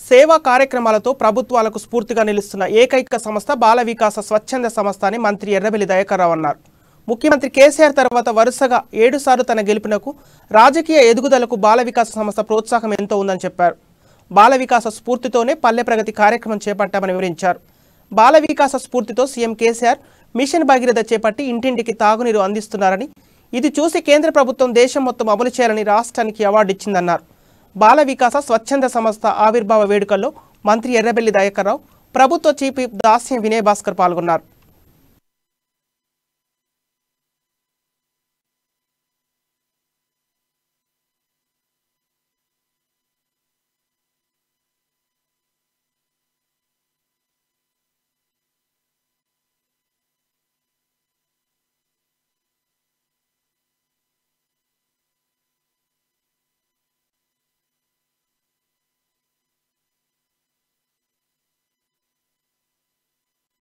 సేవా కార్యక్రమాలతో ప్రభుత్వాలకు స్ఫూర్తిగా నిలుస్తున్న ఏకైక సంస్థ బాల వికాస స్వచ్ఛంద సంస్థ అని మంత్రి ఎర్రబెల్లి దయాకర్ రావు అన్నారు. ముఖ్యమంత్రి కేసీఆర్ తర్వాత వరుసగా 7 సార్లు తన గెలుపునకు రాజకీయ ఎదుగుదలకు బాల వికాస సంస్థ ప్రోత్సాహం ఎంతో ఉందని చెప్పారు. బాల వికాస స్ఫూర్తితోనే పల్లె ప్రగతి కార్యక్రమం చేపట్టామని వివరించారు. బాల వికాస స్ఫూర్తితో సీఎం కేసీఆర్ మిషన్ భగీరథ చేపట్టి ఇంటింటికి తాగునీరు అందిస్తున్నారని, ఇది చూసి కేంద్ర ప్రభుత్వం దేశం మొత్తం అమలు చేయాలని రాష్ట్రానికి అవార్డు ఇచ్చిందన్నారు. బాల వికాస స్వచ్ఛంద సంస్థ ఆవిర్భావ వేడుకల్లో మంత్రి ఎర్రబెల్లి దయాకర్ రావు, ప్రభుత్వ చీఫ్ దాస్యం వినయ్ భాస్కర్ పాల్గొన్నారు.